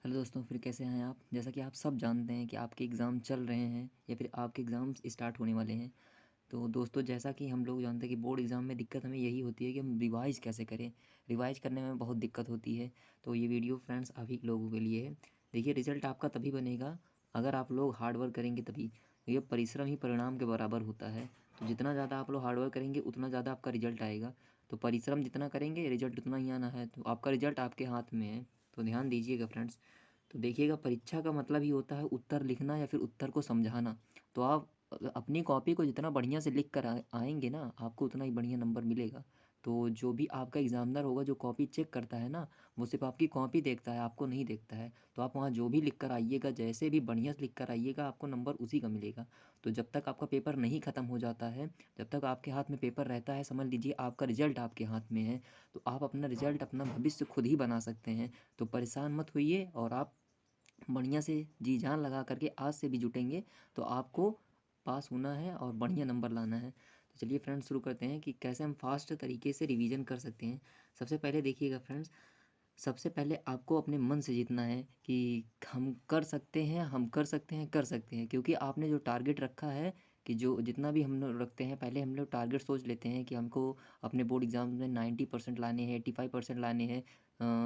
Hello दोस्तों, फिर कैसे हैं आप? जैसा कि आप सब जानते हैं कि आपके एग्ज़ाम चल रहे हैं या फिर आपके एग्ज़ाम्स स्टार्ट होने वाले हैं। तो दोस्तों, जैसा कि हम लोग जानते हैं कि बोर्ड एग्ज़ाम में दिक्कत हमें यही होती है कि हम रिवाइज़ कैसे करें। रिवाइज़ करने में बहुत दिक्कत होती है। तो ये वीडियो फ्रेंड्स आप ही लोगों के लिए है। देखिए, रिज़ल्ट आपका तभी बनेगा अगर आप लोग हार्ड वर्क करेंगे तभी। ये परिश्रम ही परिणाम के बराबर होता है। तो जितना ज़्यादा आप लोग हार्ड वर्क करेंगे उतना ज़्यादा आपका रिज़ल्ट आएगा। तो परिश्रम जितना करेंगे रिज़ल्ट उतना ही आना है। तो आपका रिज़ल्ट आपके हाथ में है। तो ध्यान दीजिएगा फ्रेंड्स। तो देखिएगा, परीक्षा का मतलब ही होता है उत्तर लिखना या फिर उत्तर को समझाना। तो आप अपनी कॉपी को जितना बढ़िया से लिख कर आएंगे ना, आपको उतना ही बढ़िया नंबर मिलेगा। तो जो भी आपका एग्ज़ामिनर होगा जो कॉपी चेक करता है ना, वो सिर्फ आपकी कॉपी देखता है, आपको नहीं देखता है। तो आप वहाँ जो भी लिख कर आइएगा, जैसे भी बढ़िया से लिख कर आइएगा, आपको नंबर उसी का मिलेगा। तो जब तक आपका पेपर नहीं ख़त्म हो जाता है, जब तक आपके हाथ में पेपर रहता है, समझ लीजिए आपका रिज़ल्ट आपके हाथ में है। तो आप अपना रिज़ल्ट, अपना भविष्य खुद ही बना सकते हैं। तो परेशान मत होइए और आप बढ़िया से जी जान लगा करके आज से भी जुटेंगे तो आपको पास होना है और बढ़िया नंबर लाना है। तो चलिए फ्रेंड्स, शुरू करते हैं कि कैसे हम फास्ट तरीके से रिवीजन कर सकते हैं। सबसे पहले देखिएगा फ्रेंड्स, सबसे पहले आपको अपने मन से जीतना है कि हम कर सकते हैं, हम कर सकते हैं, कर सकते हैं। क्योंकि आपने जो टारगेट रखा है, कि जो जितना भी हम लोग रखते हैं, पहले हम लोग टारगेट सोच लेते हैं कि हमको अपने बोर्ड एग्ज़ाम में 90% लाने हैं, 85% लाने हैं,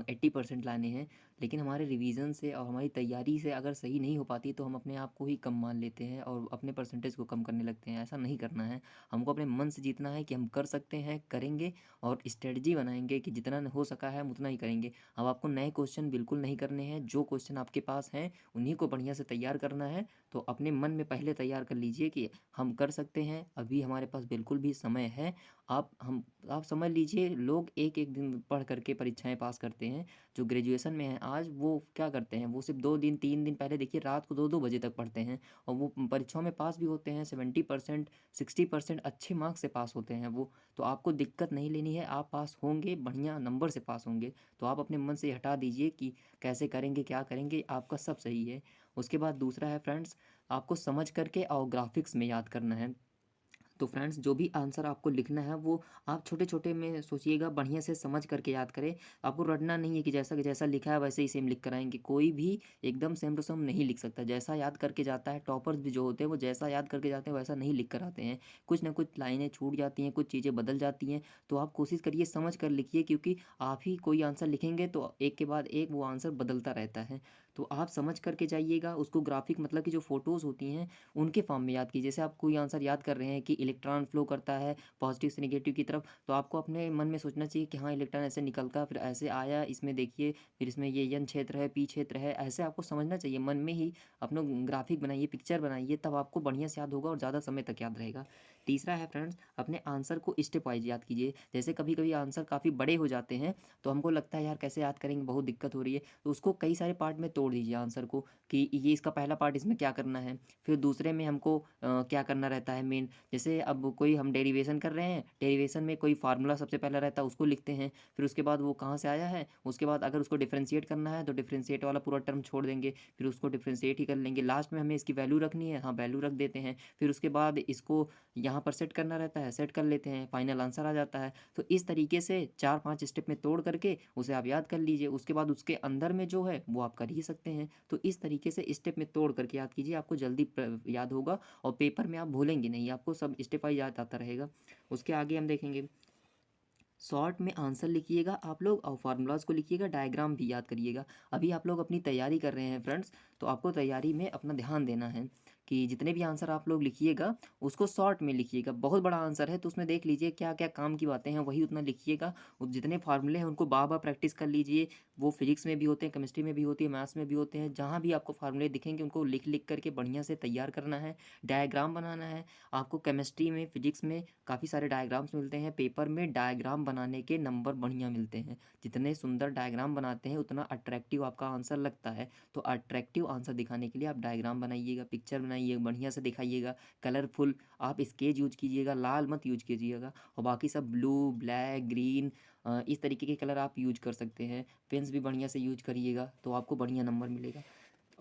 80% लाने हैं। लेकिन हमारे रिवीजन से और हमारी तैयारी से अगर सही नहीं हो पाती तो हम अपने आप को ही कम मान लेते हैं और अपने परसेंटेज को कम करने लगते हैं। ऐसा नहीं करना है। हमको अपने मन से जीतना है कि हम कर सकते हैं, करेंगे और स्ट्रेटजी बनाएंगे कि जितना हो सका है हम उतना ही करेंगे। अब आपको नए क्वेश्चन बिल्कुल नहीं करने हैं, जो क्वेश्चन आपके पास हैं उन्हीं को बढ़िया से तैयार करना है। तो अपने मन में पहले तैयार कर लीजिए कि हम कर सकते हैं, अभी हमारे पास बिल्कुल भी समय है। आप समझ लीजिए, लोग एक एक दिन पढ़ करके परीक्षाएं पास करते हैं। जो ग्रेजुएशन में है आज, वो क्या करते हैं, वो सिर्फ 2 दिन 3 दिन पहले देखिए रात को 2-2 बजे तक पढ़ते हैं और वो परीक्षाओं में पास भी होते हैं। 70%, 60% अच्छे मार्क्स से पास होते हैं वो। तो आपको दिक्कत नहीं लेनी है, आप पास होंगे, बढ़िया नंबर से पास होंगे। तो आप अपने मन से हटा दीजिए कि कैसे करेंगे, क्या करेंगे, आपका सब सही है। उसके बाद दूसरा है फ्रेंड्स, आपको समझ करके और ग्राफिक्स में याद करना है। तो फ्रेंड्स, जो भी आंसर आपको लिखना है वो आप छोटे छोटे में सोचिएगा, बढ़िया से समझ करके याद करें। आपको रटना नहीं है कि जैसा जैसा लिखा है वैसे ही सेम लिख कर आएंगे। कोई भी एकदम सेम टू सेम नहीं लिख सकता। जैसा याद करके जाता है, टॉपर्स भी जो होते हैं वो जैसा याद करके जाते हैं वैसा नहीं लिख कर आते हैं। कुछ ना कुछ लाइनें छूट जाती हैं, कुछ चीज़ें बदल जाती हैं। तो आप कोशिश करिए समझ कर लिखिए, क्योंकि आप ही कोई आंसर लिखेंगे तो एक के बाद एक वो आंसर बदलता रहता है। तो आप समझ करके जाइएगा उसको। ग्राफिक मतलब कि जो फोटोज़ होती हैं उनके फॉर्म में याद कीजिए। जैसे आप कोई आंसर याद कर रहे हैं कि इलेक्ट्रॉन फ्लो करता है पॉजिटिव से नेगेटिव की तरफ, तो आपको अपने मन में सोचना चाहिए कि हाँ, इलेक्ट्रॉन ऐसे निकलता फिर ऐसे आया, इसमें देखिए, फिर इसमें ये एन क्षेत्र है, पी क्षेत्र है, ऐसे आपको समझना चाहिए। मन में ही अपना ग्राफिक बनाइए, पिक्चर बनाइए, तब आपको बढ़िया से याद होगा और ज़्यादा समय तक याद रहेगा। तीसरा है फ्रेंड्स, अपने आंसर को स्टेप वाइज याद कीजिए। जैसे कभी कभी आंसर काफ़ी बड़े हो जाते हैं तो हमको लगता है यार कैसे याद करेंगे, बहुत दिक्कत हो रही है। तो उसको कई सारे पार्ट में तोड़ दीजिए आंसर को, कि ये इसका पहला पार्ट, इसमें क्या करना है, फिर दूसरे में हमको क्या करना रहता है मेन। जैसे अब कोई हम डेरिवेशन कर रहे हैं, डेरिवेशन में कोई फार्मूला सबसे पहला रहता है उसको लिखते हैं, फिर उसके बाद वो कहाँ से आया है, उसके बाद अगर उसको डिफ्रेंशिएट करना है तो डिफ्रेंशिएट वाला पूरा टर्म छोड़ देंगे, फिर उसको डिफ्रेंशिएट ही कर लेंगे। लास्ट में हमें इसकी वैल्यू रखनी है, हाँ वैल्यू रख देते हैं। फिर उसके बाद इसको यहाँ पर सेट करना रहता है, सेट कर लेते हैं, फाइनल आंसर आ जाता है। तो इस तरीके से 4-5 स्टेप में तोड़ करके उसे आप याद कर लीजिए। उसके बाद उसके अंदर में जो है वो आप कर ही सकते हैं। तो इस तरीके से स्टेप में तोड़ करके याद कीजिए, आपको जल्दी याद होगा और पेपर में आप भूलेंगे नहीं, आपको सब स्टेप वाइज याद आता रहेगा। उसके आगे हम देखेंगे, शॉर्ट में आंसर लिखिएगा आप लोग और फार्मूलाज को लिखिएगा, डायग्राम भी याद करिएगा। अभी आप लोग अपनी तैयारी कर रहे हैं फ्रेंड्स, तो आपको तैयारी में अपना ध्यान देना है कि जितने भी आंसर आप लोग लिखिएगा उसको शॉर्ट में लिखिएगा। बहुत बड़ा आंसर है तो उसमें देख लीजिए क्या क्या काम की बातें हैं, वही उतना लिखिएगा। और जितने फार्मूले हैं उनको बार बार प्रैक्टिस कर लीजिए। वो फिजिक्स में भी होते हैं, केमिस्ट्री में भी होती है, मैथ्स में भी होते हैं। जहाँ भी आपको फार्मूले दिखेंगे उनको लिख लिख करके बढ़िया से तैयार करना है, डायग्राम बनाना है। आपको केमिस्ट्री में, फिजिक्स में काफ़ी सारे डायग्राम्स मिलते हैं। पेपर में डायग्राम बनाने के नंबर बढ़िया मिलते हैं। जितने सुंदर डायग्राम बनाते हैं उतना अट्रैक्टिव आपका आंसर लगता है। तो अट्रैक्टिव आंसर दिखाने के लिए आप डायग्राम बनाइएगा, पिक्चर बनाइए, बढ़िया से दिखाइएगा, कलरफुल। आप स्केच यूज कीजिएगा, लाल मत यूज कीजिएगा। और बाकी सब ब्लू, ब्लैक, ग्रीन, इस तरीके के कलर आप यूज कर सकते हैं। पेन्स भी बढ़िया से यूज करिएगा तो आपको बढ़िया नंबर मिलेगा।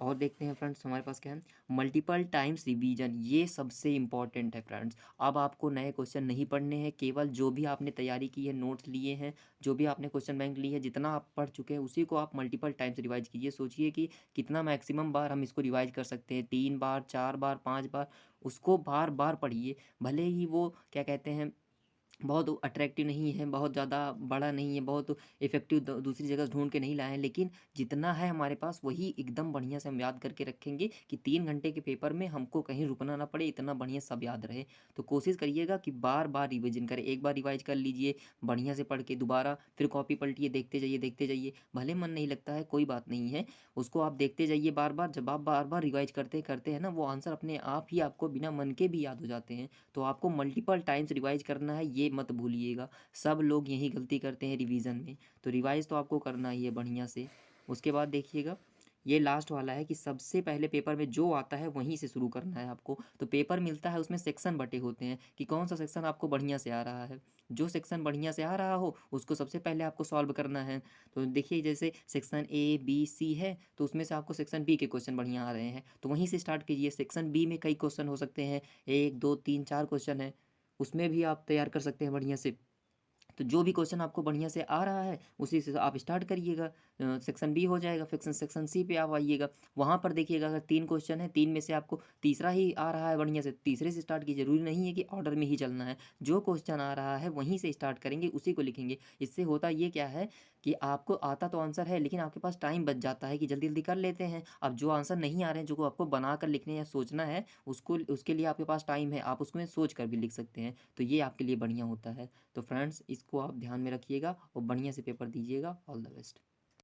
और देखते हैं फ्रेंड्स हमारे पास क्या है, मल्टीपल टाइम्स रिवीजन, ये सबसे इम्पॉर्टेंट है फ्रेंड्स। अब आपको नए क्वेश्चन नहीं पढ़ने हैं, केवल जो भी आपने तैयारी की है, नोट्स लिए हैं, जो भी आपने क्वेश्चन बैंक ली है, जितना आप पढ़ चुके हैं उसी को आप मल्टीपल टाइम्स रिवाइज कीजिए। सोचिए कि कितना मैक्सिमम बार हम इसको रिवाइज कर सकते हैं, 3 बार, 4 बार, 5 बार, उसको बार बार पढ़िए। भले ही वो क्या कहते हैं, बहुत अट्रैक्टिव नहीं है, बहुत ज़्यादा बड़ा नहीं है, बहुत इफ़ेक्टिव दूसरी जगह ढूँढ के नहीं लाए हैं, लेकिन जितना है हमारे पास वही एकदम बढ़िया से हम याद करके रखेंगे कि 3 घंटे के पेपर में हमको कहीं रुकना ना पड़े, इतना बढ़िया सब याद रहे। तो कोशिश करिएगा कि बार-बार रिविज़न करें, एक बार रिवाइज़ कर लीजिए, बढ़िया से पढ़ के दोबारा फिर कॉपी पलटिए, देखते जाइए, देखते जाइए। भले मन नहीं लगता है, कोई बात नहीं है, उसको आप देखते जाइए बार-बार। जब आप बार-बार रिवाइज़ करते हैं ना, वो आंसर अपने आप ही आपको बिना मन के भी याद हो जाते हैं। तो आपको मल्टीपल टाइम्स रिवाइज करना है, ये मत भूलिएगा। सब लोग यही गलती करते हैं रिवीजन में, तो रिवाइज तो आपको करना ही है बढ़िया से। उसके बाद देखिएगा, ये लास्ट वाला है कि सबसे पहले पेपर में जो आता है वहीं से शुरू करना है आपको। तो पेपर मिलता है, उसमें सेक्शन बटे होते हैं कि कौन सा सेक्शन आपको बढ़िया से आ रहा है। जो सेक्शन बढ़िया से आ रहा हो उसको सबसे पहले आपको सॉल्व करना है। तो देखिए जैसे सेक्शन ए बी सी है, तो उसमें से आपको सेक्शन बी के क्वेश्चन बढ़िया आ रहे हैं, तो वहीं से स्टार्ट कीजिए। सेक्शन बी में कई क्वेश्चन हो सकते हैं, 1 2 3 4 क्वेश्चन है, उसमें भी आप तैयार कर सकते हैं बढ़िया से। तो जो भी क्वेश्चन आपको बढ़िया से आ रहा है उसी से आप स्टार्ट करिएगा। सेक्शन बी हो जाएगा, फिर सेक्शन सी पे आप आइएगा। वहाँ पर देखिएगा अगर 3 क्वेश्चन है, 3 में से आपको तीसरा ही आ रहा है बढ़िया से, तीसरे से स्टार्ट कीजिए। ज़रूरी नहीं है कि ऑर्डर में ही चलना है, जो क्वेश्चन आ रहा है वहीं से स्टार्ट करेंगे, उसी को लिखेंगे। इससे होता ये क्या है कि आपको आता तो आंसर है, लेकिन आपके पास टाइम बच जाता है कि जल्दी जल्दी कर लेते हैं। अब जो आंसर नहीं आ रहे हैं, जो को आपको बना कर लिखने या सोचना है, उसको उसके लिए आपके पास टाइम है, आप उसमें सोच कर भी लिख सकते हैं। तो ये आपके लिए बढ़िया होता है। तो फ्रेंड्स इसको आप ध्यान में रखिएगा और बढ़िया से पेपर दीजिएगा। All the best.